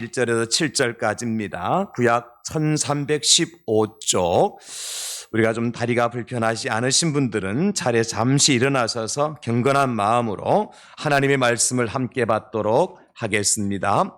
1절에서 7절까지입니다. 구약 1315쪽. 우리가 좀 다리가 불편하지 않으신 분들은 자리에 잠시 일어나셔서 경건한 마음으로 하나님의 말씀을 함께 받도록 하겠습니다.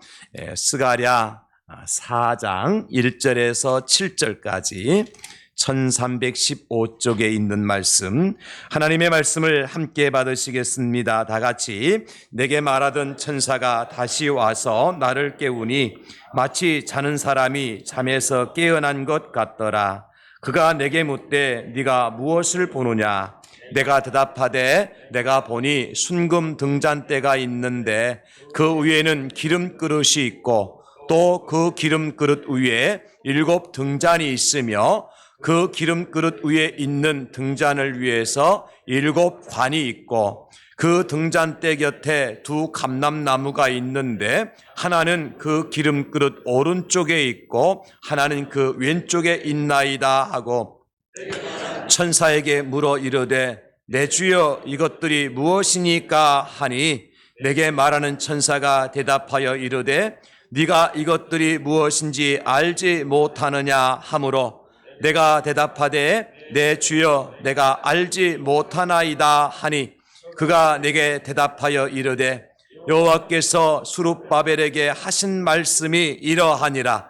스가랴 4장 1절에서 7절까지 1315쪽에 있는 말씀, 하나님의 말씀을 함께 받으시겠습니다. 다 같이. 내게 말하던 천사가 다시 와서 나를 깨우니 마치 자는 사람이 잠에서 깨어난 것 같더라. 그가 내게 묻되 네가 무엇을 보느냐? 내가 대답하되 내가 보니 순금 등잔대가 있는데 그 위에는 기름 그릇이 있고 또 그 기름 그릇 위에 7 등잔이 있으며 그 기름 그릇 위에 있는 등잔을 위해서 7 관이 있고 그 등잔대 곁에 2 감람나무가 있는데 하나는 그 기름 그릇 오른쪽에 있고 하나는 그 왼쪽에 있나이다 하고 천사에게 물어 이르되 내 주여 이것들이 무엇이니까 하니 내게 말하는 천사가 대답하여 이르되 네가 이것들이 무엇인지 알지 못하느냐 하므로 내가 대답하되 내 주여 내가 알지 못하나이다 하니 그가 내게 대답하여 이르되 여호와께서 스룹바벨에게 하신 말씀이 이러하니라.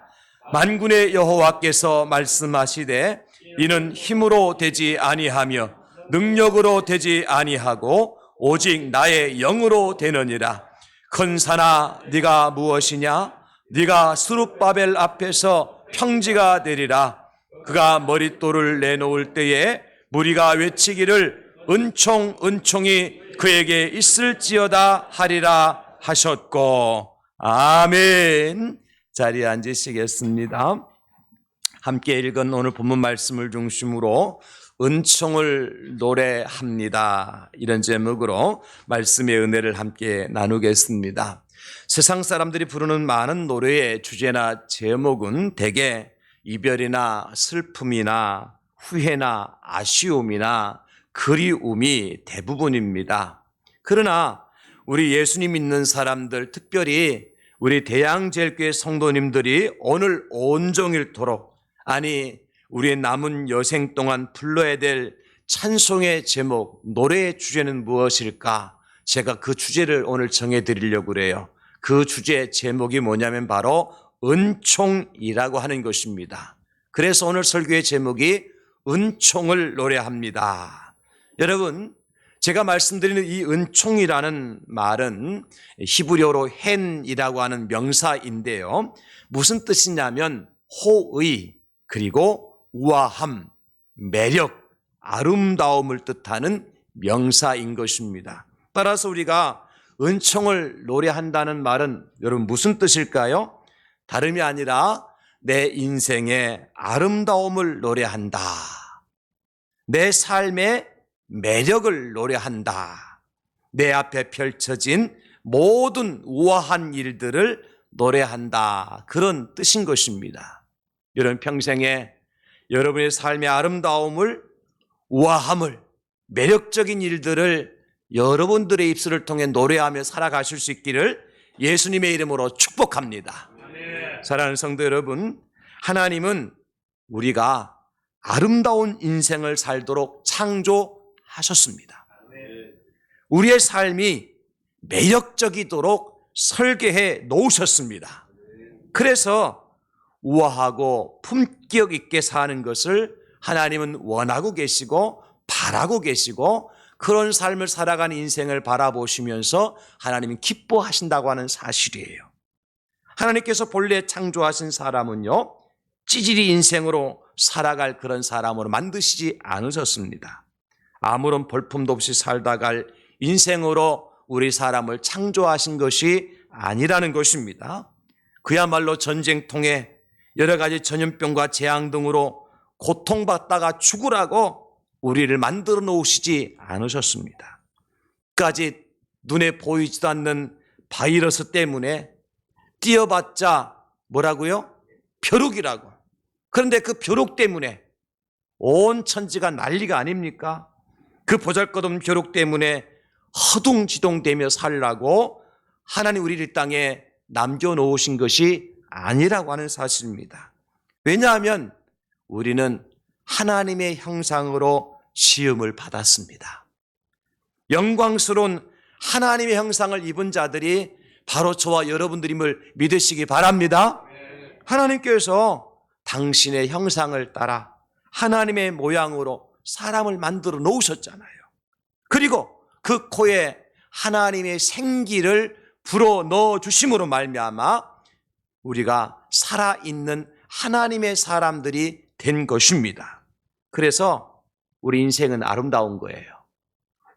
만군의 여호와께서 말씀하시되 이는 힘으로 되지 아니하며 능력으로 되지 아니하고 오직 나의 영으로 되느니라. 큰 산아 네가 무엇이냐? 네가 스룹바벨 앞에서 평지가 되리라. 그가 머릿돌을 내놓을 때에 무리가 외치기를 은총 은총이 그에게 있을지어다 하리라 하셨고. 아멘. 자리에 앉으시겠습니다. 함께 읽은 오늘 본문 말씀을 중심으로 은총을 노래합니다, 이런 제목으로 말씀의 은혜를 함께 나누겠습니다. 세상 사람들이 부르는 많은 노래의 주제나 제목은 대개 이별이나 슬픔이나 후회나 아쉬움이나 그리움이 대부분입니다. 그러나 우리 예수님 믿는 사람들, 특별히 우리 대양제일교회 성도님들이 오늘 온종일토록, 아니 우리의 남은 여생 동안 불러야 될 찬송의 제목, 노래의 주제는 무엇일까? 제가 그 주제를 오늘 정해드리려고 그래요. 그 주제 제목이 뭐냐면 바로 은총이라고 하는 것입니다. 그래서 오늘 설교의 제목이 은총을 노래합니다. 여러분, 제가 말씀드리는 이 은총이라는 말은 히브리어로 헨이라고 하는 명사인데요. 무슨 뜻이냐면 호의, 그리고 우아함, 매력, 아름다움을 뜻하는 명사인 것입니다. 따라서 우리가 은총을 노래한다는 말은 여러분 무슨 뜻일까요? 다름이 아니라 내 인생의 아름다움을 노래한다, 내 삶의 매력을 노래한다, 내 앞에 펼쳐진 모든 우아한 일들을 노래한다, 그런 뜻인 것입니다. 여러분 평생에 여러분의 삶의 아름다움을, 우아함을, 매력적인 일들을 여러분들의 입술을 통해 노래하며 살아가실 수 있기를 예수님의 이름으로 축복합니다. 사랑하는 성도 여러분, 하나님은 우리가 아름다운 인생을 살도록 창조하셨습니다. 우리의 삶이 매력적이도록 설계해 놓으셨습니다. 그래서 우아하고 품격 있게 사는 것을 하나님은 원하고 계시고 바라고 계시고, 그런 삶을 살아가는 인생을 바라보시면서 하나님은 기뻐하신다고 하는 사실이에요. 하나님께서 본래 창조하신 사람은요, 찌질이 인생으로 살아갈 그런 사람으로 만드시지 않으셨습니다. 아무런 볼품도 없이 살다 갈 인생으로 우리 사람을 창조하신 것이 아니라는 것입니다. 그야말로 전쟁통에 여러 가지 전염병과 재앙 등으로 고통받다가 죽으라고 우리를 만들어 놓으시지 않으셨습니다. 끝까지 눈에 보이지도 않는 바이러스 때문에 뛰어봤자 뭐라고요? 벼룩이라고. 그런데 그 벼룩 때문에 온 천지가 난리가 아닙니까? 그 보잘것없는 벼룩 때문에 허둥지둥대며 살라고 하나님 우리를 땅에 남겨놓으신 것이 아니라고 하는 사실입니다. 왜냐하면 우리는 하나님의 형상으로 시음을 받았습니다. 영광스러운 하나님의 형상을 입은 자들이 바로 저와 여러분들임을 믿으시기 바랍니다. 하나님께서 당신의 형상을 따라 하나님의 모양으로 사람을 만들어 놓으셨잖아요. 그리고 그 코에 하나님의 생기를 불어 넣어 주심으로 말미암아 우리가 살아있는 하나님의 사람들이 된 것입니다. 그래서 우리 인생은 아름다운 거예요.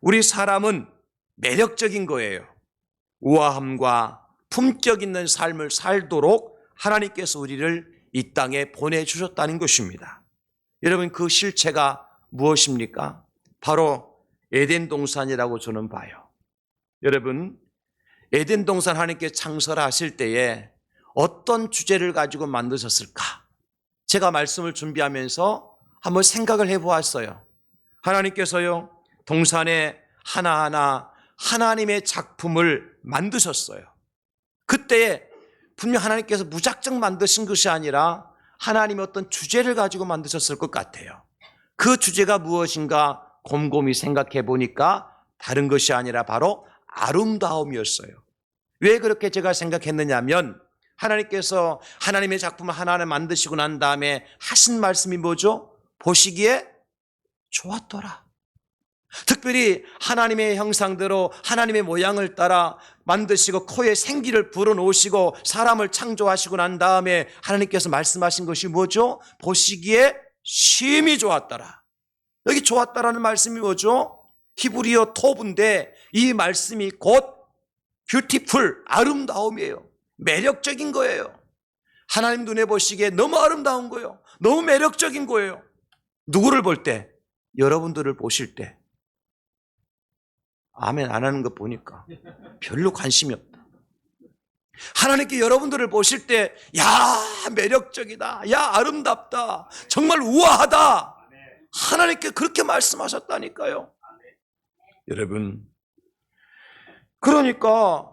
우리 사람은 매력적인 거예요. 우아함과 품격 있는 삶을 살도록 하나님께서 우리를 이 땅에 보내주셨다는 것입니다. 여러분, 그 실체가 무엇입니까? 바로 에덴 동산이라고 저는 봐요. 여러분, 에덴 동산 하나님께 창설하실 때에 어떤 주제를 가지고 만드셨을까? 제가 말씀을 준비하면서 한번 생각을 해보았어요. 하나님께서요, 동산에 하나하나 하나님의 작품을 만드셨어요. 그때에 분명 하나님께서 무작정 만드신 것이 아니라 하나님의 어떤 주제를 가지고 만드셨을 것 같아요. 그 주제가 무엇인가 곰곰이 생각해 보니까 다른 것이 아니라 바로 아름다움이었어요. 왜 그렇게 제가 생각했느냐 하면 하나님께서 하나님의 작품을 하나하나 만드시고 난 다음에 하신 말씀이 뭐죠? 보시기에 좋았더라. 특별히 하나님의 형상대로 하나님의 모양을 따라 만드시고 코에 생기를 불어넣으시고 사람을 창조하시고 난 다음에 하나님께서 말씀하신 것이 뭐죠? 보시기에 심히 좋았더라. 여기 좋았다라는 말씀이 뭐죠? 히브리어 토브인데 이 말씀이 곧 뷰티풀, 아름다움이에요. 매력적인 거예요. 하나님 눈에 보시기에 너무 아름다운 거예요. 너무 매력적인 거예요. 누구를 볼 때? 여러분들을 보실 때. 아멘 안 하는 거 보니까 별로 관심이 없다. 하나님께 여러분들을 보실 때, 야, 매력적이다. 야, 아름답다. 정말 우아하다. 하나님께 그렇게 말씀하셨다니까요. 여러분, 그러니까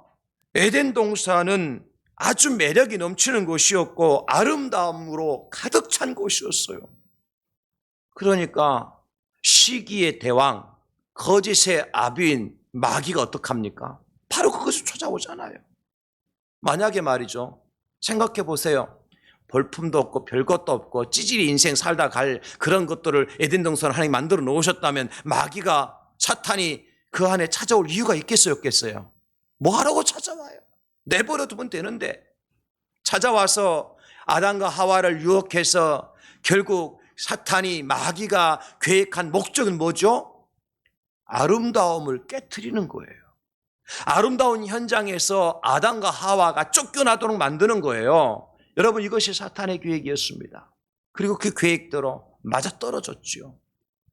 에덴 동산은 아주 매력이 넘치는 곳이었고 아름다움으로 가득 찬 곳이었어요. 그러니까 시기의 대왕, 거짓의 아비인 마귀가 어떡합니까? 바로 그것을 찾아오잖아요. 만약에 말이죠, 생각해 보세요. 볼품도 없고 별것도 없고 찌질이 인생 살다 갈 그런 것들을 에덴 동산을 하나님 만들어 놓으셨다면 마귀가, 사탄이 그 안에 찾아올 이유가 있겠어요, 없겠어요? 뭐 하라고 찾아와요? 내버려 두면 되는데. 찾아와서 아담과 하와를 유혹해서 결국 사탄이, 마귀가 계획한 목적은 뭐죠? 아름다움을 깨트리는 거예요. 아름다운 현장에서 아담과 하와가 쫓겨나도록 만드는 거예요. 여러분, 이것이 사탄의 계획이었습니다. 그리고 그 계획대로 맞아떨어졌죠.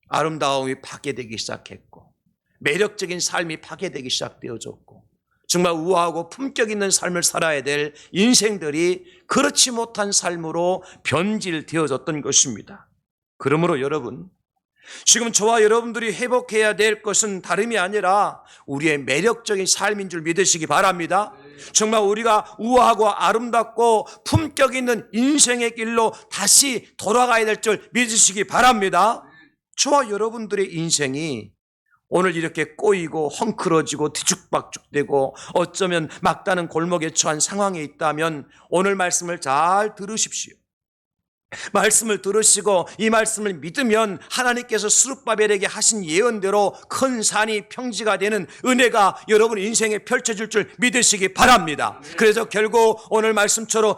아름다움이 파괴되기 시작했고 매력적인 삶이 파괴되기 시작되어졌고 정말 우아하고 품격 있는 삶을 살아야 될 인생들이 그렇지 못한 삶으로 변질되어졌던 것입니다. 그러므로 여러분, 지금 저와 여러분들이 회복해야 될 것은 다름이 아니라 우리의 매력적인 삶인 줄 믿으시기 바랍니다. 정말 우리가 우아하고 아름답고 품격 있는 인생의 길로 다시 돌아가야 될 줄 믿으시기 바랍니다. 저와 여러분들의 인생이 오늘 이렇게 꼬이고 헝클어지고 뒤죽박죽되고 어쩌면 막다른 골목에 처한 상황에 있다면 오늘 말씀을 잘 들으십시오. 말씀을 들으시고 이 말씀을 믿으면 하나님께서 스룹바벨에게 하신 예언대로 큰 산이 평지가 되는 은혜가 여러분 인생에 펼쳐질 줄 믿으시기 바랍니다. 그래서 결국 오늘 말씀처럼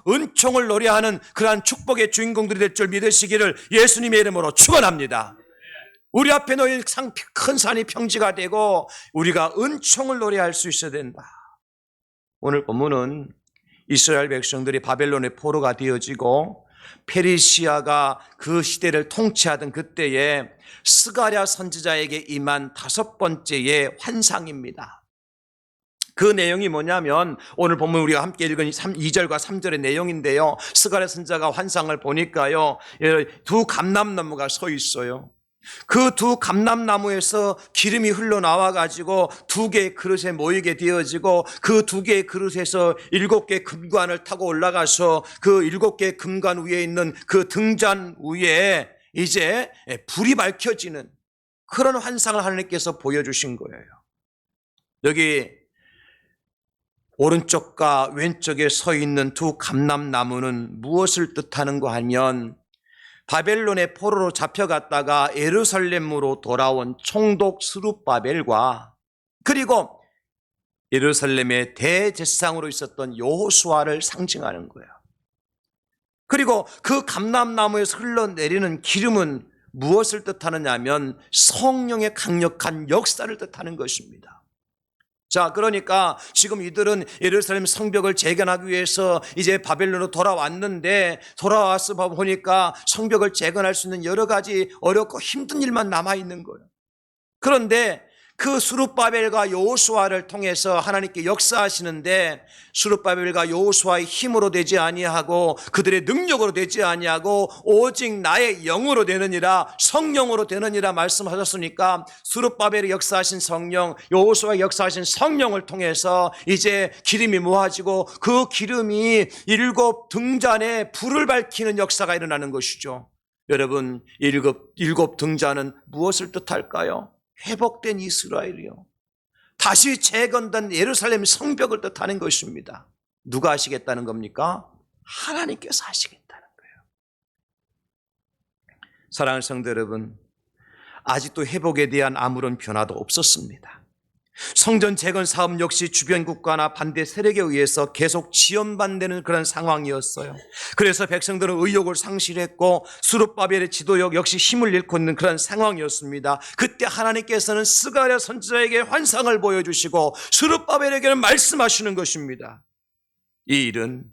은총을 노래하는 그러한 축복의 주인공들이 될 줄 믿으시기를 예수님의 이름으로 축원합니다. 우리 앞에 놓인 큰 산이 평지가 되고 우리가 은총을 노래할 수 있어야 된다. 오늘 본문은 이스라엘 백성들이 바벨론의 포로가 되어지고 페르시아가 그 시대를 통치하던 그때에 스가랴 선지자에게 임한 5번째의 환상입니다. 그 내용이 뭐냐면 오늘 본문 우리가 함께 읽은 2절과 3절의 내용인데요. 스가랴 선지자가 환상을 보니까요, 두 감람나무가 서 있어요. 그 두 감람나무에서 기름이 흘러나와 가지고 두 개의 그릇에 모이게 되어지고 그 두 개의 그릇에서 7개의 금관을 타고 올라가서 그 7개의 금관 위에 있는 그 등잔 위에 이제 불이 밝혀지는 그런 환상을 하나님께서 보여주신 거예요. 여기 오른쪽과 왼쪽에 서 있는 두 감람나무는 무엇을 뜻하는가 하면 바벨론의 포로로 잡혀갔다가 예루살렘으로 돌아온 총독 스룹바벨과 그리고 예루살렘의 대제사장으로 있었던 여호수아를 상징하는 거예요. 그리고 그 감람나무에서 흘러내리는 기름은 무엇을 뜻하느냐 하면 성령의 강력한 역사를 뜻하는 것입니다. 자, 그러니까 지금 이들은 예루살렘 성벽을 재건하기 위해서 이제 바벨론으로 돌아왔는데 돌아와서 보니까 성벽을 재건할 수 있는 여러 가지 어렵고 힘든 일만 남아있는 거예요. 그런데 그 스룹바벨과 여호수아를 통해서 하나님께 역사하시는데 스룹바벨과 여호수아의 힘으로 되지 아니하고 그들의 능력으로 되지 아니하고 오직 나의 영으로 되느니라, 성령으로 되느니라 말씀하셨으니까 스룹바벨이 역사하신 성령, 여호수아의 역사하신 성령을 통해서 이제 기름이 모아지고 그 기름이 7 등잔에 불을 밝히는 역사가 일어나는 것이죠. 여러분, 7 등잔은 무엇을 뜻할까요? 회복된 이스라엘이요, 다시 재건된 예루살렘 성벽을 뜻하는 것입니다. 누가 하시겠다는 겁니까? 하나님께서 하시겠다는 거예요. 사랑하는 성도 여러분, 아직도 회복에 대한 아무런 변화도 없었습니다. 성전 재건 사업 역시 주변 국가나 반대 세력에 의해서 계속 지연반되는 그런 상황이었어요. 그래서 백성들은 의욕을 상실했고 스룹바벨의 지도력 역시 힘을 잃고 있는 그런 상황이었습니다. 그때 하나님께서는 스가랴 선지자에게 환상을 보여주시고 스룹바벨에게는 말씀하시는 것입니다. 이 일은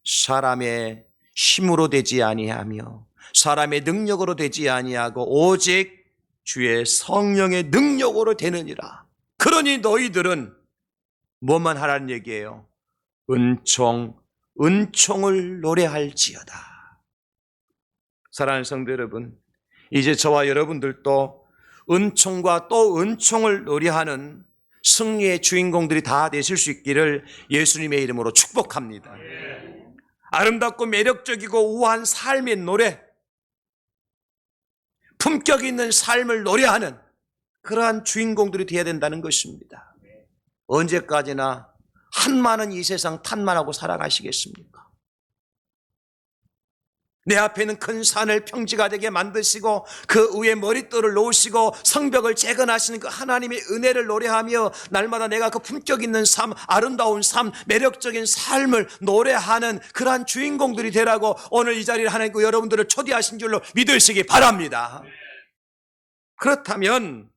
사람의 힘으로 되지 아니하며 사람의 능력으로 되지 아니하고 오직 주의 성령의 능력으로 되느니라. 그러니 너희들은 뭐만 하라는 얘기예요? 은총을 노래할지어다. 사랑하는 성도 여러분, 이제 저와 여러분들도 은총과 또 은총을 노래하는 승리의 주인공들이 다 되실 수 있기를 예수님의 이름으로 축복합니다. 아름답고 매력적이고 우아한 삶의 노래, 품격 있는 삶을 노래하는 그러한 주인공들이 되어야 된다는 것입니다. 언제까지나 한많은 이 세상 탓만하고 살아가시겠습니까? 내 앞에 있는 큰 산을 평지가 되게 만드시고 그 위에 머릿돌을 놓으시고 성벽을 재건하시는 그 하나님의 은혜를 노래하며 날마다 내가 그 품격 있는 삶, 아름다운 삶, 매력적인 삶을 노래하는 그러한 주인공들이 되라고 오늘 이 자리에 하나님께 여러분들을 초대하신 줄로 믿으시기 바랍니다. 그렇다면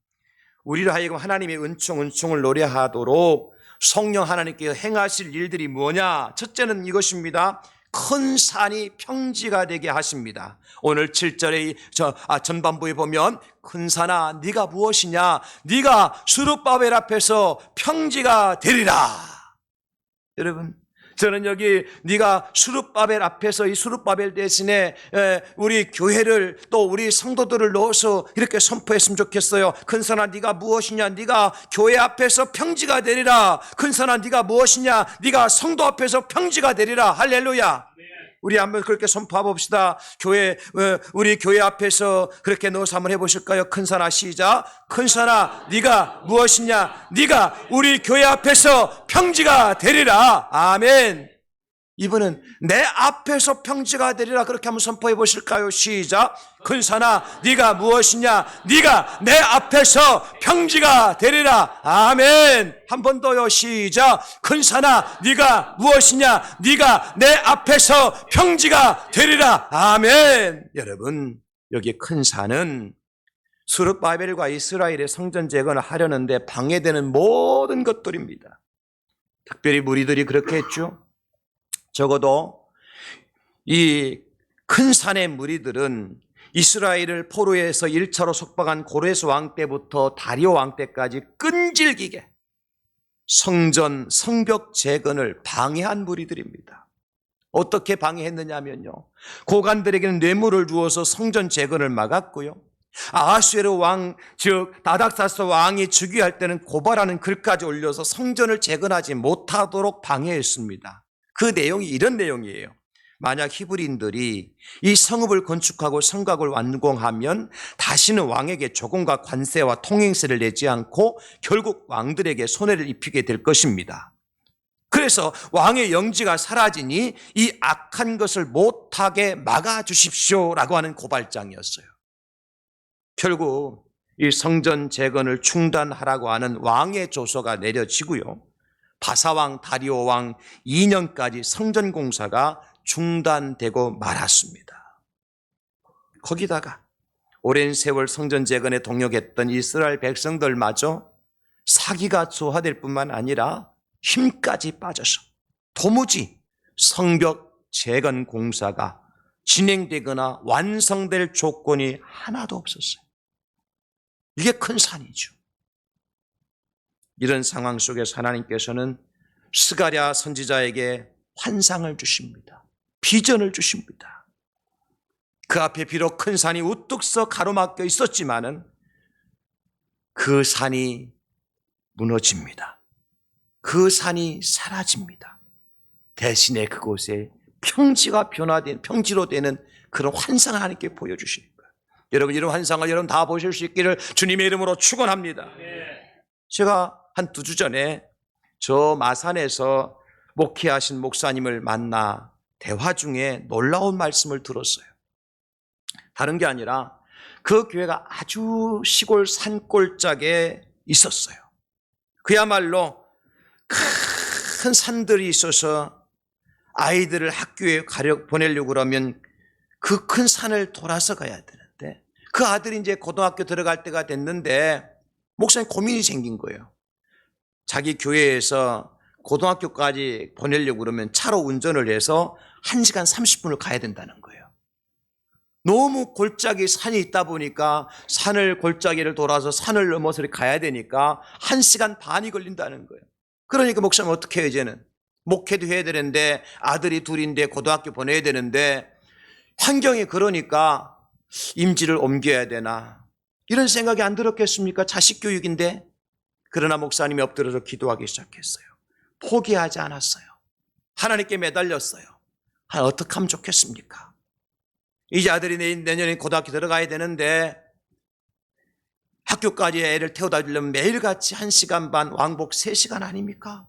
우리를 하여금 하나님의 은총을 노래하도록 성령 하나님께 행하실 일들이 뭐냐? 첫째는 이것입니다. 큰 산이 평지가 되게 하십니다. 오늘 7절의 전반부에 보면 큰 산아 네가 무엇이냐? 네가 스룹바벨 앞에서 평지가 되리라. 여러분, 저는 여기 네가 스룹바벨 앞에서 이 스룹바벨 대신에 우리 교회를 또 우리 성도들을 넣어서 이렇게 선포했으면 좋겠어요. 큰 산아 네가 무엇이냐? 네가 교회 앞에서 평지가 되리라. 큰 산아 네가 무엇이냐? 네가 성도 앞에서 평지가 되리라. 할렐루야. 우리 한번 그렇게 선포해 봅시다. 우리 교회 앞에서 그렇게 넣어서 한번 해보실까요? 큰 산아 시작. 큰 산아 네가 무엇이냐? 네가 우리 교회 앞에서 평지가 되리라. 아멘. 이번은 내 앞에서 평지가 되리라. 그렇게 한번 선포해 보실까요? 시작. 큰 산아 네가 무엇이냐? 네가 내 앞에서 평지가 되리라. 아멘. 한 번 더요. 시작. 큰 산아 네가 무엇이냐? 네가 내 앞에서 평지가 되리라. 아멘. 여러분, 여기 큰 산은 스룹바벨과 이스라엘의 성전 재건을 하려는데 방해되는 모든 것들입니다. 특별히 무리들이 그렇게 했죠. 적어도 이 큰 산의 무리들은 이스라엘을 포로에서 1차로 속박한 고레스 왕 때부터 다리오 왕 때까지 끈질기게 성벽 재건을 방해한 무리들입니다. 어떻게 방해했느냐면요, 고관들에게는 뇌물을 주어서 성전 재건을 막았고요, 아하수에로 왕, 즉 다닥사스 왕이 즉위할 때는 고발하는 글까지 올려서 성전을 재건하지 못하도록 방해했습니다. 그 내용이 이런 내용이에요. 만약 히브리인들이 이 성읍을 건축하고 성곽을 완공하면 다시는 왕에게 조공과 관세와 통행세를 내지 않고 결국 왕들에게 손해를 입히게 될 것입니다. 그래서 왕의 영지가 사라지니 이 악한 것을 못하게 막아주십시오라고 하는 고발장이었어요. 결국 이 성전 재건을 중단하라고 하는 왕의 조서가 내려지고요. 바사왕 다리오 왕 2년까지 성전 공사가 중단되고 말았습니다. 거기다가 오랜 세월 성전 재건에 동역했던 이스라엘 백성들마저 사기가 조화될 뿐만 아니라 힘까지 빠져서 도무지 성벽 재건 공사가 진행되거나 완성될 조건이 하나도 없었어요. 이게 큰 산이죠. 이런 상황 속에서 하나님께서는 스가랴 선지자에게 환상을 주십니다. 비전을 주십니다. 그 앞에 비록 큰 산이 우뚝 서 가로막혀 있었지만은 그 산이 무너집니다. 그 산이 사라집니다. 대신에 그곳에 평지가 변화된, 평지로 되는 그런 환상을 하나님께 보여주시는 거예요. 여러분, 이런 환상을 여러분 다 보실 수 있기를 주님의 이름으로 축원합니다. 제가 한 2주 전에 저 마산에서 목회하신 목사님을 만나 대화 중에 놀라운 말씀을 들었어요. 다른 게 아니라 그 교회가 아주 시골 산골짜기에 있었어요. 그야말로 큰 산들이 있어서 아이들을 학교에 보내려고 그러면 그 큰 산을 돌아서 가야 되는데 그 아들이 이제 고등학교 들어갈 때가 됐는데 목사님 고민이 생긴 거예요. 자기 교회에서 고등학교까지 보내려고 그러면 차로 운전을 해서 1시간 30분을 가야 된다는 거예요. 너무 골짜기 산이 있다 보니까 산을 골짜기를 돌아서 산을 넘어서 가야 되니까 1시간 반이 걸린다는 거예요. 그러니까 목사님 어떻게 해요 이제는? 목회도 해야 되는데 아들이 둘인데 고등학교 보내야 되는데 환경이 그러니까 임지를 옮겨야 되나 이런 생각이 안 들었겠습니까? 자식 교육인데. 그러나 목사님이 엎드려서 기도하기 시작했어요. 포기하지 않았어요. 하나님께 매달렸어요. 어떻게 하면 좋겠습니까? 이제 아들이 내년에 고등학교 들어가야 되는데 학교까지 애를 태워다 주려면 매일같이 1시간 반 왕복 3시간 아닙니까?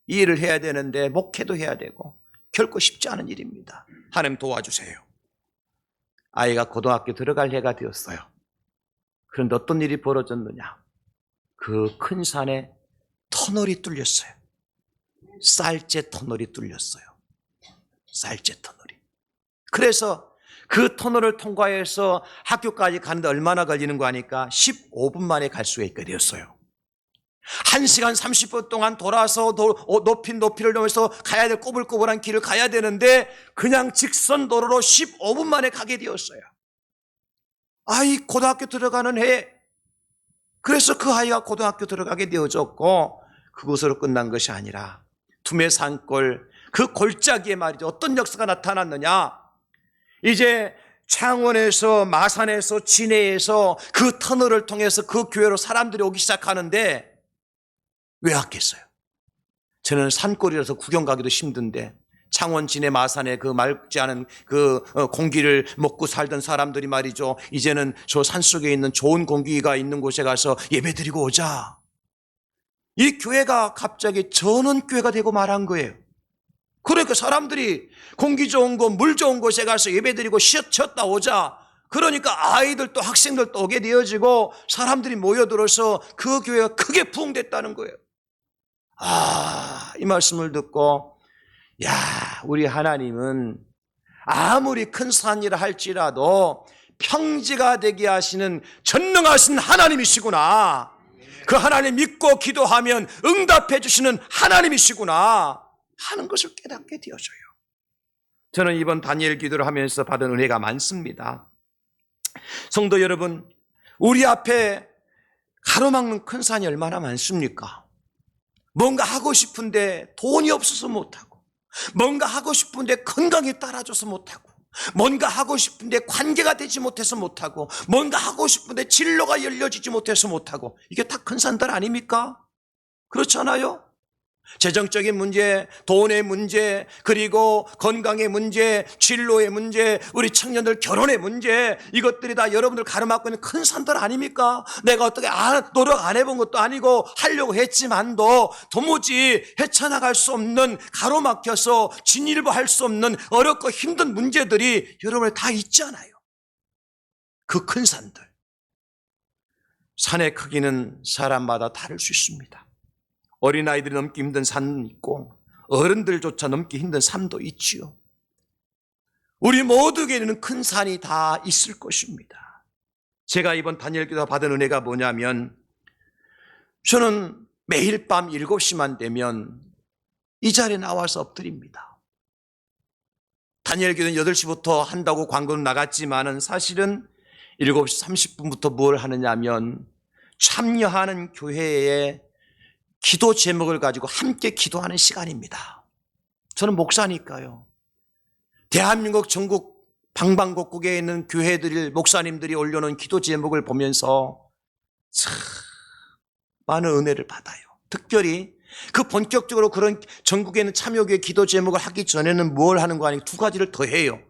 이 일을 해야 되는데 목회도 해야 되고 결코 쉽지 않은 일입니다. 하나님 도와주세요. 아이가 고등학교 들어갈 해가 되었어요. 그런데 어떤 일이 벌어졌느냐? 그 큰 산에 터널이 뚫렸어요. 쌀재 터널이 뚫렸어요. 쌀재 터널이. 그래서 그 터널을 통과해서 학교까지 가는데 얼마나 걸리는 거 아니까 15분 만에 갈 수가 있게 되었어요. 1시간 30분 동안 돌아서 높이를 넘어서 가야 될 꼬불꼬불한 길을 가야 되는데 그냥 직선 도로로 15분 만에 가게 되었어요. 아이 고등학교 들어가는 해. 그래서 그 아이가 고등학교 들어가게 되어졌고 그곳으로 끝난 것이 아니라 투매 산골 그 골짜기에 말이죠. 어떤 역사가 나타났느냐. 이제 창원에서 마산에서 진해에서 그 터널을 통해서 그 교회로 사람들이 오기 시작하는데 왜 왔겠어요? 저는 산골이라서 구경 가기도 힘든데 창원 진해 마산에 그 맑지 않은 그 공기를 먹고 살던 사람들이 말이죠. 이제는 저 산속에 있는 좋은 공기가 있는 곳에 가서 예배드리고 오자. 이 교회가 갑자기 전원교회가 되고 말한 거예요. 그러니까 사람들이 공기 좋은 곳, 물 좋은 곳에 가서 예배드리고 쉬었다 오자. 그러니까 아이들도 학생들도 오게 되어지고 사람들이 모여들어서 그 교회가 크게 부흥됐다는 거예요. 이 말씀을 듣고 우리 하나님은 아무리 큰 산이라 할지라도 평지가 되게 하시는 전능하신 하나님이시구나. 그 하나님 믿고 기도하면 응답해 주시는 하나님이시구나 하는 것을 깨닫게 되어져요. 저는 이번 다니엘 기도를 하면서 받은 은혜가 많습니다. 성도 여러분, 우리 앞에 가로막는 큰 산이 얼마나 많습니까? 뭔가 하고 싶은데 돈이 없어서 못하고, 뭔가 하고 싶은데 건강이 따라줘서 못하고, 뭔가 하고 싶은데 관계가 되지 못해서 못하고, 뭔가 하고 싶은데 진로가 열려지지 못해서 못하고, 이게 다 큰 산들 아닙니까? 그렇잖아요? 재정적인 문제, 돈의 문제, 그리고 건강의 문제, 진로의 문제, 우리 청년들 결혼의 문제, 이것들이 다 여러분들 가로막고 있는 큰 산들 아닙니까? 내가 어떻게 노력 안 해본 것도 아니고 하려고 했지만도 도무지 헤쳐나갈 수 없는, 가로막혀서 진일보할 수 없는 어렵고 힘든 문제들이 여러분에 다 있잖아요. 그 큰 산들. 산의 크기는 사람마다 다를 수 있습니다. 어린아이들이 넘기 힘든 산은 있고 어른들조차 넘기 힘든 산도 있지요. 우리 모두에게는 큰 산이 다 있을 것입니다. 제가 이번 다니엘기도 받은 은혜가 뭐냐면, 저는 매일 밤 7시만 되면 이 자리에 나와서 엎드립니다. 다니엘기도는 8시부터 한다고 광고는 나갔지만은 사실은 7시 30분부터 뭘 하느냐면, 참여하는 교회에 기도 제목을 가지고 함께 기도하는 시간입니다. 저는 목사니까요. 대한민국 전국 방방곡곡에 있는 교회들, 목사님들이 올려놓은 기도 제목을 보면서 참 많은 은혜를 받아요. 특별히 그 본격적으로 그런 전국에 있는 참여교회 기도 제목을 하기 전에는 뭘 하는 거 아니고 두 가지를 더 해요.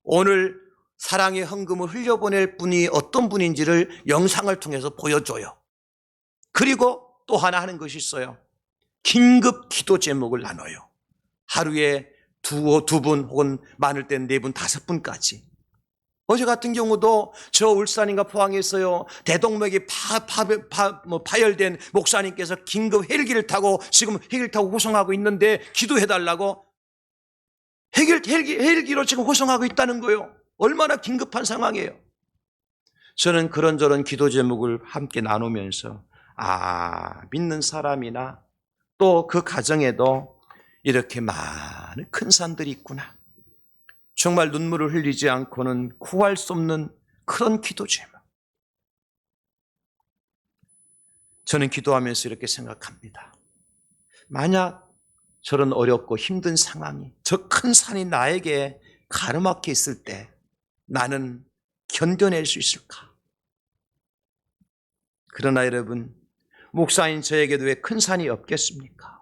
오늘 사랑의 헌금을 흘려보낼 분이 어떤 분인지를 영상을 통해서 보여줘요. 그리고 또 하나 하는 것이 있어요. 긴급 기도 제목을 나눠요. 하루에 두 분 혹은 많을 때는 4분, 5분까지. 어제 같은 경우도 저 울산인가 포항에서요, 대동맥이 파열된 목사님께서 긴급 헬기를 타고 지금 헬기를 타고 호송하고 있는데 기도해달라고 헬기로 지금 호송하고 있다는 거예요. 얼마나 긴급한 상황이에요. 저는 그런저런 기도 제목을 함께 나누면서 믿는 사람이나 또 그 가정에도 이렇게 많은 큰 산들이 있구나. 정말 눈물을 흘리지 않고는 구할 수 없는 그런 기도 제목. 저는 기도하면서 이렇게 생각합니다. 만약 저런 어렵고 힘든 상황이, 저 큰 산이 나에게 가로막혀 있을 때 나는 견뎌낼 수 있을까? 그러나 여러분, 목사인 저에게도 왜 큰 산이 없겠습니까?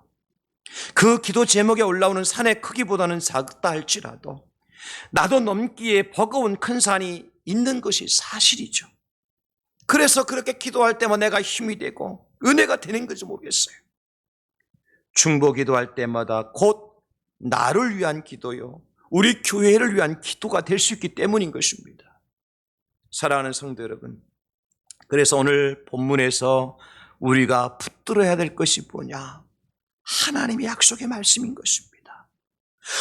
그 기도 제목에 올라오는 산의 크기보다는 작다 할지라도 나도 넘기에 버거운 큰 산이 있는 것이 사실이죠. 그래서 그렇게 기도할 때마다 내가 힘이 되고 은혜가 되는 건지 모르겠어요. 중보 기도할 때마다 곧 나를 위한 기도요, 우리 교회를 위한 기도가 될 수 있기 때문인 것입니다. 사랑하는 성도 여러분, 그래서 오늘 본문에서 우리가 붙들어야 될 것이 뭐냐? 하나님의 약속의 말씀인 것입니다.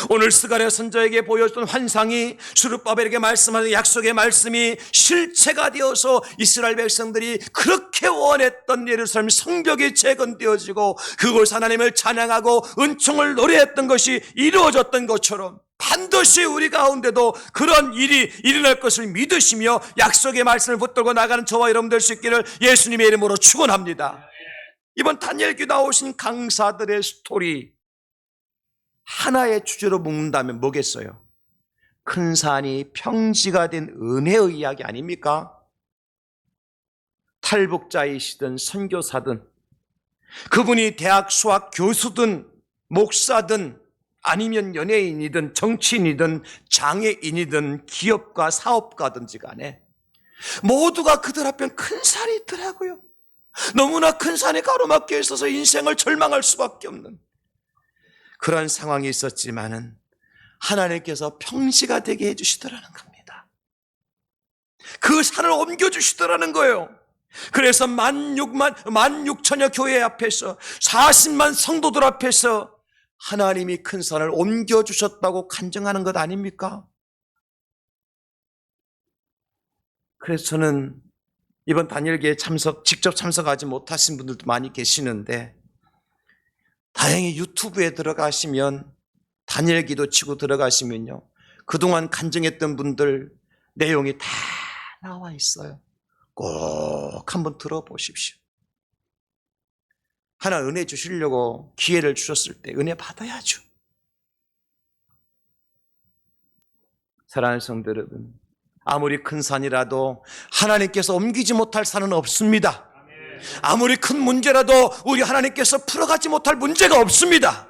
오늘 스가랴 선지자에게 보여줬던 환상이 스룹바벨에게 말씀하는 약속의 말씀이 실체가 되어서 이스라엘 백성들이 그렇게 원했던 예루살렘 성벽이 재건되어지고 그곳 하나님을 찬양하고 은총을 노래했던 것이 이루어졌던 것처럼 반드시 우리 가운데도 그런 일이 일어날 것을 믿으시며 약속의 말씀을 붙들고 나가는 저와 여러분 될 수 있기를 예수님의 이름으로 축원합니다. 이번 다니엘기 나오신 강사들의 스토리 하나의 주제로 묶는다면 뭐겠어요? 큰 산이 평지가 된 은혜의 이야기 아닙니까? 탈북자이시든 선교사든 그분이 대학 수학 교수든 목사든 아니면 연예인이든 정치인이든 장애인이든 기업가 사업가든지 간에 모두가 그들 앞엔 큰 산이 있더라고요. 너무나 큰 산에 가로막혀 있어서 인생을 절망할 수밖에 없는 그런 상황이 있었지만은 하나님께서 평지가 되게 해주시더라는 겁니다. 그 산을 옮겨주시더라는 거예요. 그래서 16,000여 교회 앞에서 40만 성도들 앞에서 하나님이 큰 산을 옮겨주셨다고 간증하는 것 아닙니까? 그래서 저는 이번 다니엘기에 직접 참석하지 못하신 분들도 많이 계시는데 다행히 유튜브에 들어가시면 다니엘기도 치고 들어가시면요, 그동안 간증했던 분들 내용이 다 나와 있어요. 꼭 한번 들어보십시오. 하나 은혜 주시려고 기회를 주셨을 때 은혜 받아야죠. 사랑하는 성도 여러분, 아무리 큰 산이라도 하나님께서 옮기지 못할 산은 없습니다. 아무리 큰 문제라도 우리 하나님께서 풀어가지 못할 문제가 없습니다.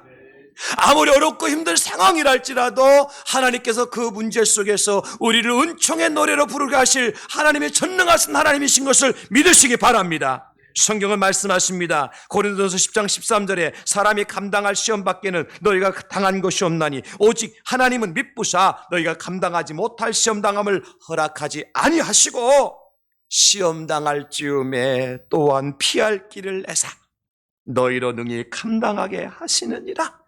아무리 어렵고 힘든 상황이랄지라도 하나님께서 그 문제 속에서 우리를 은총의 노래로 부르게 하실 하나님의 전능하신 하나님이신 것을 믿으시기 바랍니다. 성경은 말씀하십니다. 고린도전서 10장 13절에 사람이 감당할 시험 밖에는 너희가 당한 것이 없나니 오직 하나님은 미쁘사 너희가 감당하지 못할 시험 당함을 허락하지 아니하시고 시험 당할 즈음에 또한 피할 길을 내사 너희로 능히 감당하게 하시느니라.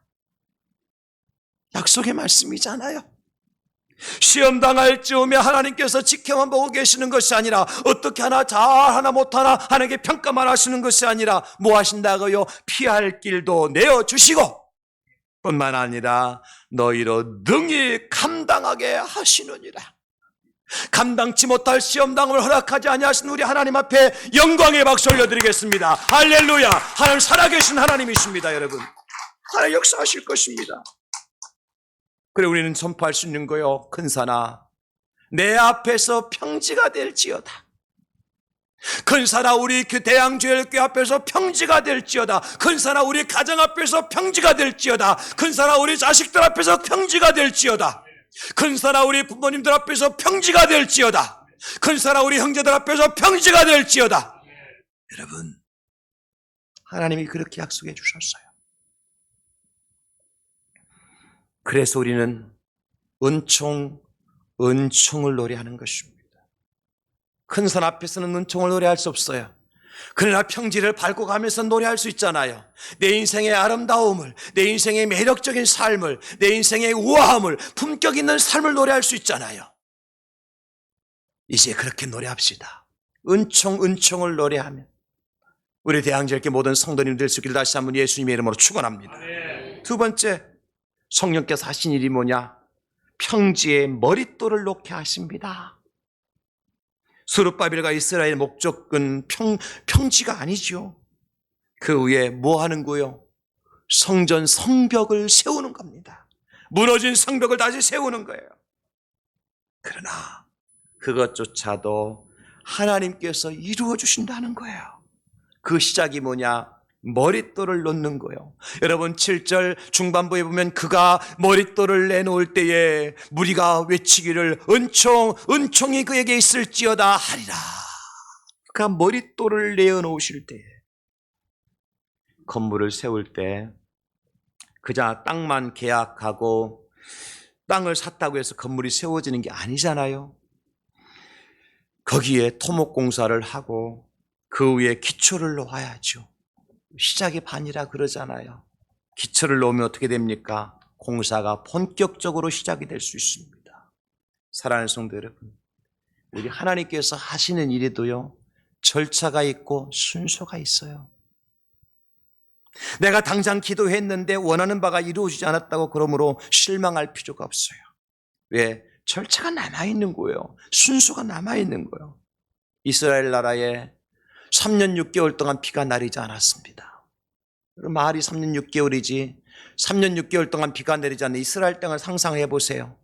약속의 말씀이잖아요. 시험 당할 즈음에 하나님께서 지켜만 보고 계시는 것이 아니라 어떻게 하나 잘하나 못하나 하나님께 평가만 하시는 것이 아니라 뭐 하신다고요? 피할 길도 내어주시고 뿐만 아니라 너희로 능히 감당하게 하시느니라. 감당치 못할 시험당을 허락하지 아니하신 우리 하나님 앞에 영광의 박수 올려드리겠습니다. 할렐루야. 하나님 살아계신 하나님이십니다. 여러분, 하나님 역사하실 것입니다. 그래 우리는 선포할 수 있는 거요. 큰 산아 내 앞에서 평지가 될지어다. 큰 산아 우리 대양주일교회 앞에서 평지가 될지어다. 큰 산아 우리 가정 앞에서 평지가 될지어다. 큰 산아 우리 자식들 앞에서 평지가 될지어다. 큰 산아 우리 부모님들 앞에서 평지가 될지어다. 큰 산아 우리 형제들 앞에서 평지가 될지어다. 여러분, 하나님이 그렇게 약속해 주셨어요. 그래서 우리는 은총을 노래하는 것입니다. 큰 산 앞에서는 은총을 노래할 수 없어요. 그러나 평지를 밟고 가면서 노래할 수 있잖아요. 내 인생의 아름다움을, 내 인생의 매력적인 삶을, 내 인생의 우아함을, 품격 있는 삶을 노래할 수 있잖아요. 이제 그렇게 노래합시다. 은총을 노래하면 우리 대항절교 모든 성도님 될 수 있기를 다시 한번 예수님의 이름으로 축원합니다. 두 번째, 성령께서 하신 일이 뭐냐? 평지에 머릿돌을 놓게 하십니다. 스룹바벨과 이스라엘의 목적은 평지가 아니죠. 그 위에 뭐 하는 거요? 성벽을 세우는 겁니다. 무너진 성벽을 다시 세우는 거예요. 그러나 그것조차도 하나님께서 이루어 주신다는 거예요. 그 시작이 뭐냐? 머릿돌을 놓는 거예요. 여러분 7절 중반부에 보면 그가 머릿돌을 내놓을 때에 무리가 외치기를 은총이 그에게 있을지어다 하리라. 그가 머릿돌을 내어놓으실 때에 건물을 세울 때 그저 땅만 계약하고 땅을 샀다고 해서 건물이 세워지는 게 아니잖아요. 거기에 토목공사를 하고 그 위에 기초를 놓아야죠. 시작이 반이라 그러잖아요. 기초를 놓으면 어떻게 됩니까? 공사가 본격적으로 시작이 될 수 있습니다. 사랑하는 성도 여러분, 우리 하나님께서 하시는 일에도요 절차가 있고 순서가 있어요. 내가 당장 기도했는데 원하는 바가 이루어지지 않았다고 그러므로 실망할 필요가 없어요. 왜? 절차가 남아있는 거예요. 순서가 남아있는 거예요. 이스라엘 나라에 3년 6개월 동안 비가 내리지 않았습니다. 말이 3년 6개월이지 3년 6개월 동안 비가 내리지 않는 이스라엘 땅을 상상해 보세요.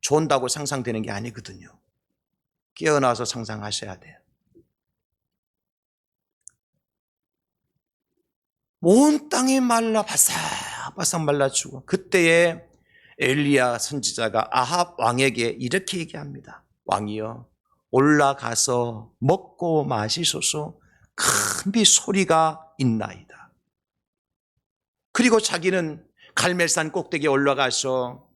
좋은다고 상상되는 게 아니거든요. 깨어나서 상상하셔야 돼요. 온 땅이 말라 바싹바싹 말라 죽어. 그때에 엘리야 선지자가 아합 왕에게 이렇게 얘기합니다. 왕이여 올라가서 먹고 마시소서. 큰 비 소리가 있나이다. 그리고 자기는 갈멜산 꼭대기에 올라가서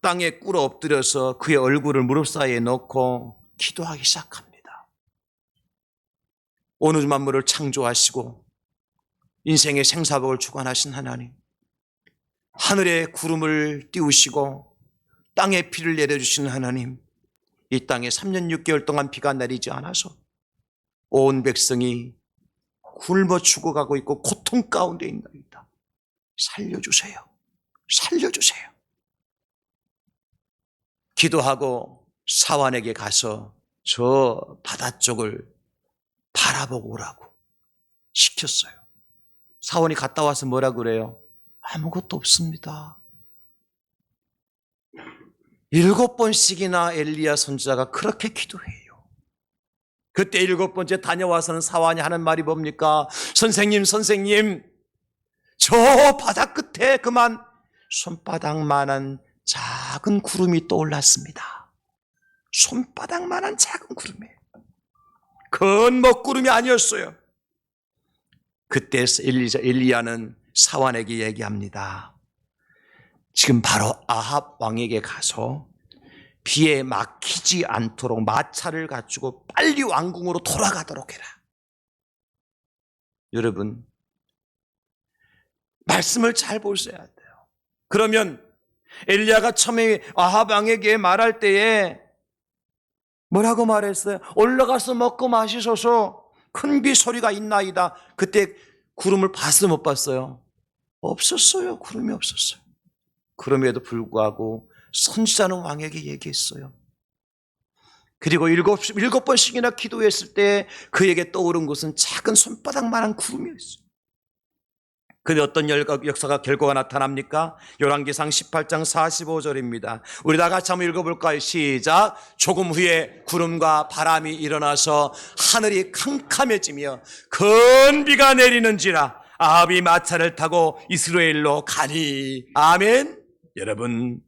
땅에 꿇어 엎드려서 그의 얼굴을 무릎 사이에 넣고 기도하기 시작합니다. 온 만물을 창조하시고 인생의 생사복을 주관하신 하나님, 하늘에 구름을 띄우시고 땅에 비를 내려주시는 하나님, 이 땅에 3년 6개월 동안 비가 내리지 않아서 온 백성이 굶어 죽어가고 있고 고통 가운데 있나이다. 살려주세요. 살려주세요. 기도하고 사환에게 가서 저 바다 쪽을 바라보고 오라고 시켰어요. 사원이 갔다 와서 뭐라 그래요? 아무것도 없습니다. 7번씩이나 엘리야 선지자가 그렇게 기도해요. 그때 7번째 다녀와서는 사환이 하는 말이 뭡니까? 선생님, 저 바다 끝에 그만 손바닥만한 작은 구름이 떠올랐습니다. 손바닥만한 작은 구름이에요. 큰 먹구름이 아니었어요. 그때 엘리야는 사환에게 얘기합니다. 지금 바로 아합 왕에게 가서 비에 막히지 않도록 마차를 갖추고 빨리 왕궁으로 돌아가도록 해라. 여러분, 말씀을 잘 보셔야 돼요. 그러면 엘리야가 처음에 아합 왕에게 말할 때에 뭐라고 말했어요? 올라가서 먹고 마시소서. 큰 비 소리가 있나이다. 그때 구름을 봤어요, 못 봤어요? 없었어요. 구름이 없었어요. 그럼에도 불구하고 선지자는 왕에게 얘기했어요. 그리고 7번씩이나 기도했을 때 그에게 떠오른 것은 작은 손바닥만한 구름이었어요. 그런데 어떤 역사가 결과가 나타납니까? 열왕기상 18장 45절입니다. 우리 다 같이 한번 읽어볼까요? 시작. 조금 후에 구름과 바람이 일어나서 하늘이 캄캄해지며 큰 비가 내리는지라 아합이 마차를 타고 이스라엘로 가니. 아멘. 여러분,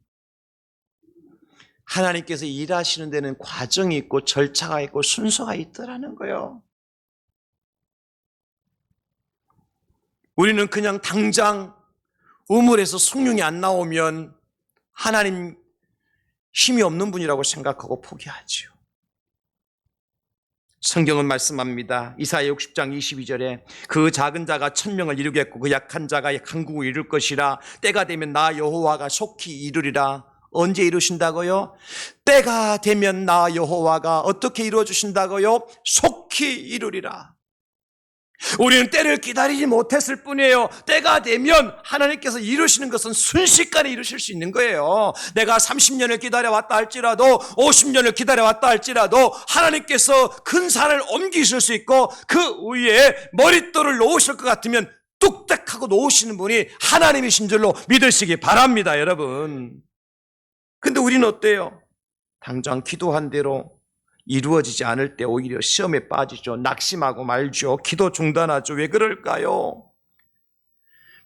하나님께서 일하시는 데는 과정이 있고 절차가 있고 순서가 있더라는 거예요. 우리는 그냥 당장 우물에서 숭늉이 안 나오면 하나님 힘이 없는 분이라고 생각하고 포기하지요. 성경은 말씀합니다. 이사야 60장 22절에 그 작은 자가 1000명을 이루겠고 그 약한 자가 강국을 이룰 것이라. 때가 되면 나 여호와가 속히 이루리라. 언제 이루신다고요? 때가 되면 나 여호와가 어떻게 이루어 주신다고요? 속히 이루리라. 우리는 때를 기다리지 못했을 뿐이에요. 때가 되면 하나님께서 이루시는 것은 순식간에 이루실 수 있는 거예요. 내가 30년을 기다려왔다 할지라도 50년을 기다려왔다 할지라도 하나님께서 큰 산을 옮기실 수 있고 그 위에 머릿돌을 놓으실 것 같으면 뚝딱 하고 놓으시는 분이 하나님이신 줄로 믿으시기 바랍니다, 여러분. 근데 우리는 어때요? 당장 기도한 대로 이루어지지 않을 때 오히려 시험에 빠지죠. 낙심하고 말죠. 기도 중단하죠. 왜 그럴까요?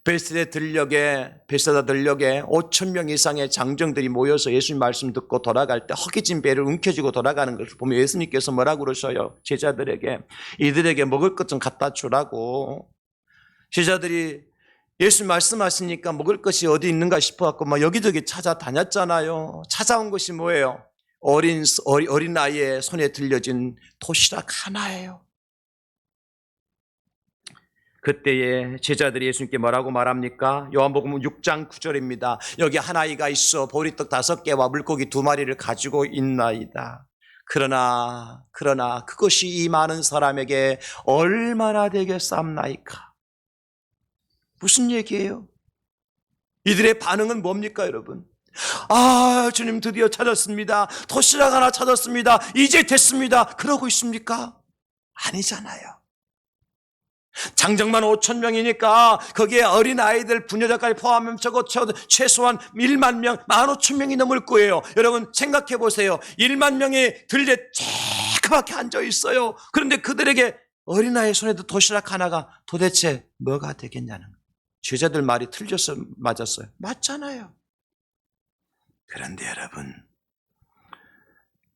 베세다 들녘에 5,000명 이상의 장정들이 모여서 예수님 말씀 듣고 돌아갈 때 허기진 배를 움켜쥐고 돌아가는 것을 보면 예수님께서 뭐라고 그러셔요? 제자들에게 이들에게 먹을 것 좀 갖다 주라고. 제자들이 예수님 말씀하시니까 먹을 것이 어디 있는가 싶어갖고 막 여기저기 찾아다녔잖아요. 찾아온 것이 뭐예요? 어린 아이의 손에 들려진 도시락 하나예요. 그때에 제자들이 예수님께 뭐라고 말합니까? 요한복음 6장 9절입니다. 여기 한 아이가 있어 보리떡 5개와 물고기 2마리를 가지고 있나이다. 그러나 그것이 이 많은 사람에게 얼마나 되겠사옵나이까? 무슨 얘기예요? 이들의 반응은 뭡니까, 여러분? 아, 주님 드디어 찾았습니다. 도시락 하나 찾았습니다. 이제 됐습니다. 그러고 있습니까? 아니잖아요. 장정만 5,000명이니까 거기에 어린아이들, 부녀자까지 포함하면 최소한 1만 명, 15,000명이 넘을 거예요. 여러분 생각해 보세요. 1만 명이 들에 쬐그맣게 앉아 있어요. 그런데 그들에게 어린아이 손에도 도시락 하나가 도대체 뭐가 되겠냐는 거예요. 제자들 말이 틀렸어, 맞았어요? 맞잖아요. 그런데 여러분,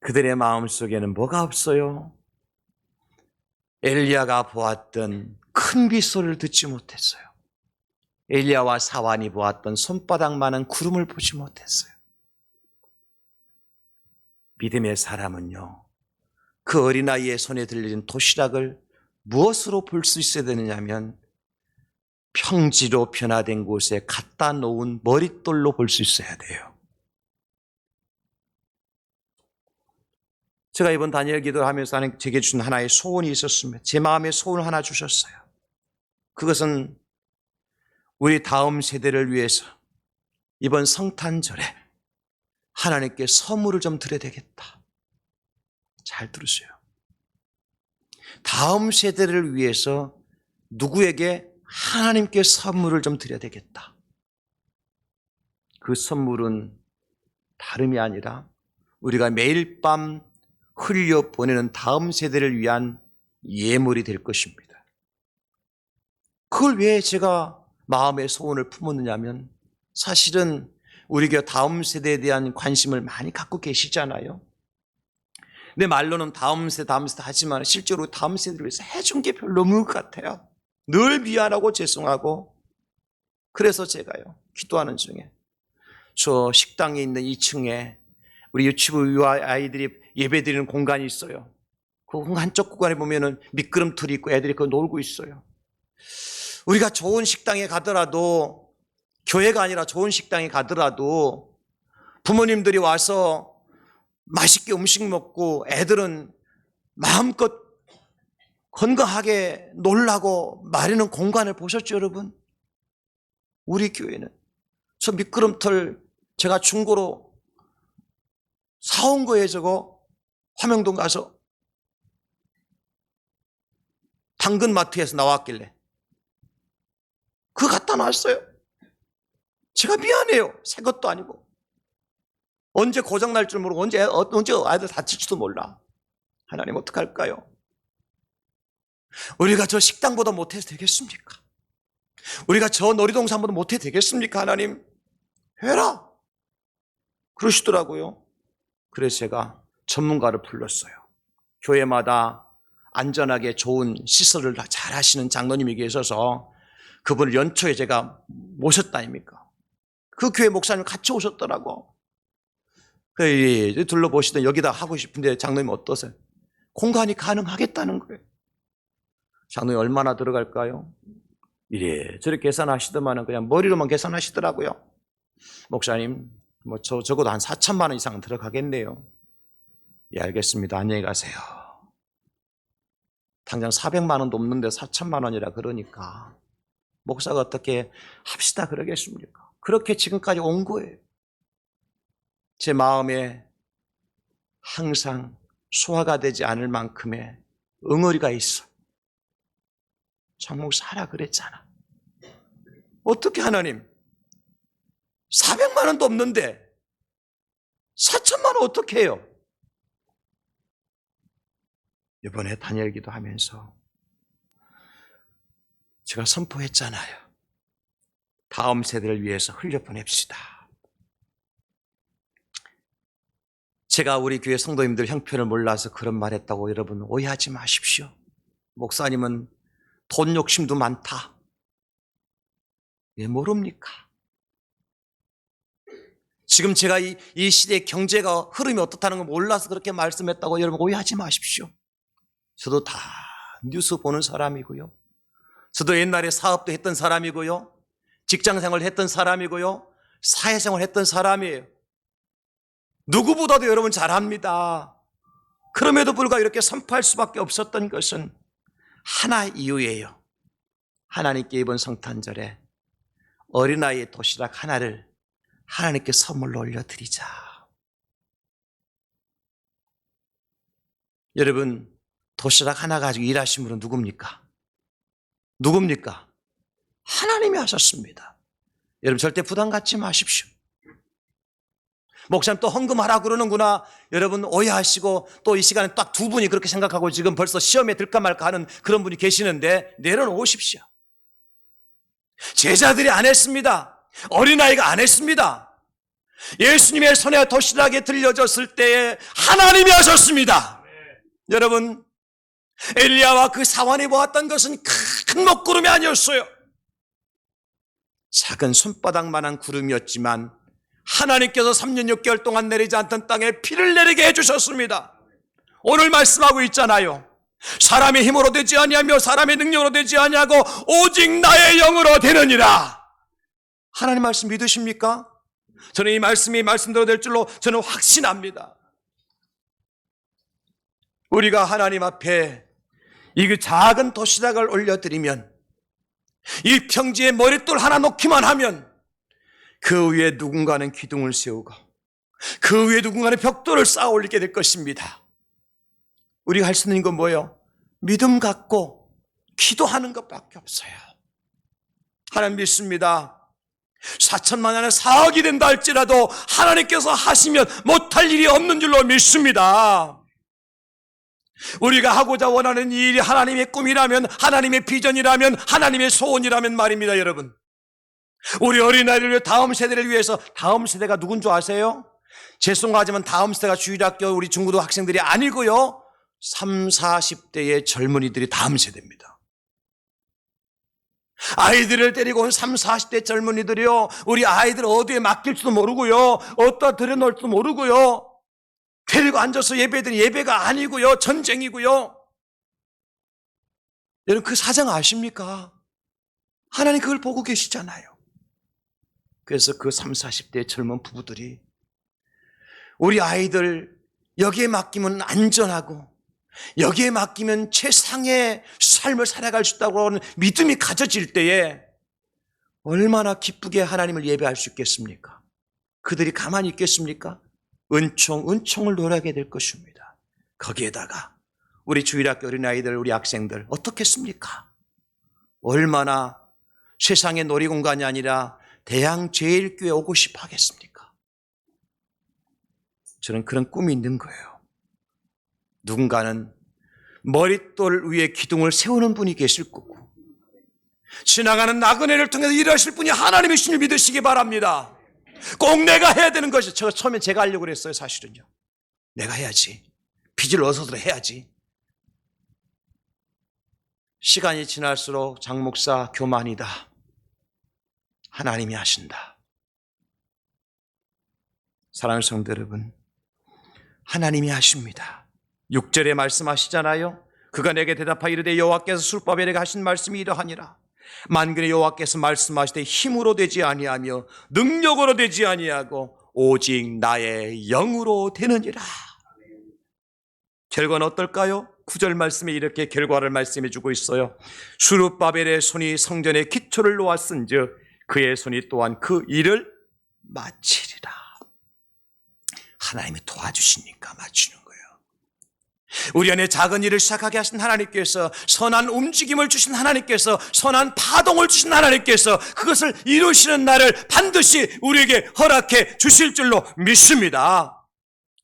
그들의 마음속에는 뭐가 없어요? 엘리야가 보았던 큰 빗소리를 듣지 못했어요. 엘리야와 사환이 보았던 손바닥만한 구름을 보지 못했어요. 믿음의 사람은요, 그 어린아이의 손에 들려진 도시락을 무엇으로 볼 수 있어야 되느냐면 평지로 변화된 곳에 갖다 놓은 머릿돌로 볼 수 있어야 돼요. 제가 이번 다니엘 기도를 하면서 제게 주신 하나의 소원이 있었습니다. 제 마음에 소원을 하나 주셨어요. 그것은 우리 다음 세대를 위해서 이번 성탄절에 하나님께 선물을 좀 드려야 되겠다. 잘 들으세요. 다음 세대를 위해서 누구에게 하나님께 선물을 좀 드려야 되겠다. 그 선물은 다름이 아니라 우리가 매일 밤 흘려보내는 다음 세대를 위한 예물이 될 것입니다. 그걸 왜 제가 마음의 소원을 품었느냐면 사실은 우리 교회 다음 세대에 대한 관심을 많이 갖고 계시잖아요. 근데 말로는 다음 세대 하지만 실제로 다음 세대를 위해서 해준 게 별로 없는 것 같아요. 늘 미안하고 죄송하고. 그래서 제가요, 기도하는 중에 저 식당에 있는 2층에 우리 유치부 아이들이 예배드리는 공간이 있어요. 그 한쪽 구간에 보면은 미끄럼틀이 있고 애들이 그거 놀고 있어요. 우리가 좋은 식당에 가더라도, 교회가 아니라 좋은 식당에 가더라도 부모님들이 와서 맛있게 음식 먹고 애들은 마음껏 건강하게 놀라고 마르는 공간을 보셨죠, 여러분? 우리 교회는 저 미끄럼틀 제가 중고로 사온 거예요. 저거 화명동 가서 당근마트에서 나왔길래 그거 갖다 놨어요. 제가 미안해요. 새 것도 아니고. 언제 고장 날 줄 모르고 언제 아이들 다칠지도 몰라. 하나님 어떡할까요? 우리가 저 식당보다 못해도 되겠습니까? 우리가 저 놀이동산보다 못해도 되겠습니까? 하나님 해라 그러시더라고요. 그래서 제가 전문가를 불렀어요. 교회마다 안전하게 좋은 시설을 잘 하시는 장로님이 계셔서 그분을 연초에 제가 모셨다 아닙니까? 그 교회 목사님 같이 오셨더라고. 둘러보시던 여기다 하고 싶은데 장로님 어떠세요? 공간이 가능하겠다는 거예요. 장로님 얼마나 들어갈까요? 이래 저렇게 계산하시더만은 그냥 머리로만 계산하시더라고요. 목사님 적어도 한 4천만 원 이상은 들어가겠네요. 예, 알겠습니다. 안녕히 가세요. 당장 400만 원도 없는데 4천만 원이라 그러니까 목사가 어떻게 합시다 그러겠습니까? 그렇게 지금까지 온 거예요. 제 마음에 항상 소화가 되지 않을 만큼의 응어리가 있어. 장목사 하라 그랬잖아. 어떻게 하나님 400만 원도 없는데 4천만 원 어떻게 해요? 이번에 다니엘 기도하면서 제가 선포했잖아요. 다음 세대를 위해서 흘려보냅시다. 제가 우리 교회 성도님들 형편을 몰라서 그런 말 했다고 여러분 오해하지 마십시오. 목사님은 돈 욕심도 많다. 왜 모릅니까? 지금 제가 이 시대의 경제가 흐름이 어떻다는 걸 몰라서 그렇게 말씀했다고 여러분 오해하지 마십시오. 저도 다 뉴스 보는 사람이고요. 저도 옛날에 사업도 했던 사람이고요. 직장생활을 했던 사람이고요. 사회생활을 했던 사람이에요. 누구보다도 여러분 잘합니다. 그럼에도 불구하고 이렇게 선포할 수밖에 없었던 것은 하나 이유예요. 하나님께 이번 성탄절에 어린아이의 도시락 하나를 하나님께 선물로 올려드리자. 여러분 도시락 하나 가지고 일하신 분은 누굽니까? 누굽니까? 하나님이 하셨습니다. 여러분 절대 부담 갖지 마십시오. 목사님 또 헌금하라고 그러는구나. 여러분 오해하시고 또 이 시간에 딱 두 분이 그렇게 생각하고 지금 벌써 시험에 들까 말까 하는 그런 분이 계시는데 내려놓으십시오. 제자들이 안 했습니다. 어린아이가 안 했습니다. 예수님의 손에 도시락이 들려졌을 때에 하나님이 하셨습니다. 여러분 엘리야와 그 사환이 보았던 것은 큰 먹구름이 아니었어요. 작은 손바닥만한 구름이었지만 하나님께서 3년 6개월 동안 내리지 않던 땅에 비를 내리게 해주셨습니다. 오늘 말씀하고 있잖아요. 사람의 힘으로 되지 아니하며 사람의 능력으로 되지 아니하고 오직 나의 영으로 되느니라. 하나님 말씀 믿으십니까? 저는 이 말씀이 말씀대로 될 줄로 저는 확신합니다. 우리가 하나님 앞에 이 작은 도시락을 올려드리면 이 평지에 머릿돌 하나 놓기만 하면 그 위에 누군가는 기둥을 세우고 그 위에 누군가는 벽돌을 쌓아 올리게 될 것입니다. 우리가 할 수 있는 건 뭐예요? 믿음 갖고 기도하는 것밖에 없어요. 하나님 믿습니다. 4천만 년에 4억이 된다 할지라도 하나님께서 하시면 못할 일이 없는 줄로 믿습니다. 우리가 하고자 원하는 이 일이 하나님의 꿈이라면, 하나님의 비전이라면, 하나님의 소원이라면 말입니다, 여러분. 우리 어린아이를 위해, 다음 세대를 위해서, 다음 세대가 누군 줄 아세요? 죄송하지만 다음 세대가 주일학교 우리 중고등 학생들이 아니고요, 30, 40대의 젊은이들이 다음 세대입니다. 아이들을 데리고 온 30, 40대 젊은이들이요, 우리 아이들 어디에 맡길지도 모르고요, 어디다 들여놓을지도 모르고요, 데리고 앉아서 예배드린 예배가 아니고요, 전쟁이고요. 여러분, 그 사정 아십니까? 하나님 그걸 보고 계시잖아요. 그래서 그 30, 40대 젊은 부부들이 우리 아이들 여기에 맡기면 안전하고, 여기에 맡기면 최상의 삶을 살아갈 수 있다고 하는 믿음이 가져질 때에 얼마나 기쁘게 하나님을 예배할 수 있겠습니까? 그들이 가만히 있겠습니까? 은총을 노래하게 될 것입니다. 거기에다가 우리 주일학교 어린아이들, 우리 학생들 어떻겠습니까? 얼마나 세상의 놀이공간이 아니라 대양제일교회 오고 싶어 하겠습니까? 저는 그런 꿈이 있는 거예요. 누군가는 머릿돌 위에 기둥을 세우는 분이 계실 거고, 지나가는 나그네를 통해서 일하실 분이 하나님이신 줄 믿으시기 바랍니다. 꼭 내가 해야 되는 것이, 처음에 제가 하려고 그랬어요. 사실은요, 내가 해야지, 빚을 얻어서 해야지. 시간이 지날수록 장 목사 교만이다, 하나님이 하신다. 사랑하는 성도 여러분, 하나님이 하십니다. 6절에 말씀하시잖아요. 그가 내게 대답하여 이르되 여호와께서 술법에 내게 하신 말씀이 이러하니라. 만군의 여호와께서 말씀하시되 힘으로 되지 아니하며 능력으로 되지 아니하고 오직 나의 영으로 되느니라. 결과는 어떨까요? 9절 말씀에 이렇게 결과를 말씀해 주고 있어요. 수룹바벨의 손이 성전의 기초를 놓았은즉 그의 손이 또한 그 일을 마치리라. 하나님이 도와주시니까 마치는 거예요. 우리 안에 작은 일을 시작하게 하신 하나님께서, 선한 움직임을 주신 하나님께서, 선한 파동을 주신 하나님께서 그것을 이루시는 날을 반드시 우리에게 허락해 주실 줄로 믿습니다.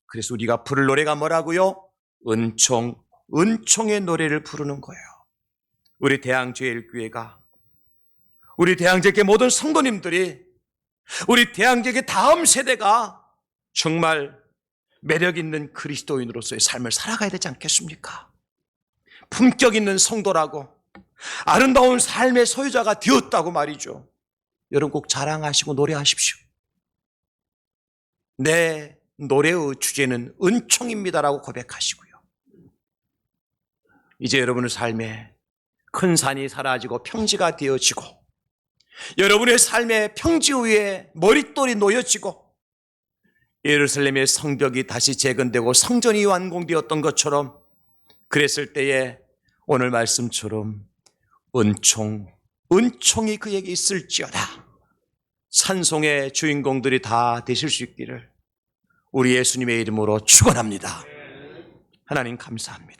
그래서 우리가 부를 노래가 뭐라고요? 은총의 노래를 부르는 거예요. 우리 대양제일교회가, 우리 대양제일교회 모든 성도님들이, 우리 대양제일교회 다음 세대가 정말 매력 있는 그리스도인으로서의 삶을 살아가야 되지 않겠습니까? 품격 있는 성도라고, 아름다운 삶의 소유자가 되었다고 말이죠. 여러분 꼭 자랑하시고 노래하십시오. 내 노래의 주제는 은총입니다라고 고백하시고요. 이제 여러분의 삶에 큰 산이 사라지고 평지가 되어지고, 여러분의 삶의 평지 위에 머릿돌이 놓여지고, 예루살렘의 성벽이 다시 재건되고 성전이 완공되었던 것처럼, 그랬을 때에 오늘 말씀처럼 은총이 그에게 있을지어다. 찬송의 주인공들이 다 되실 수 있기를 우리 예수님의 이름으로 축원합니다. 하나님 감사합니다.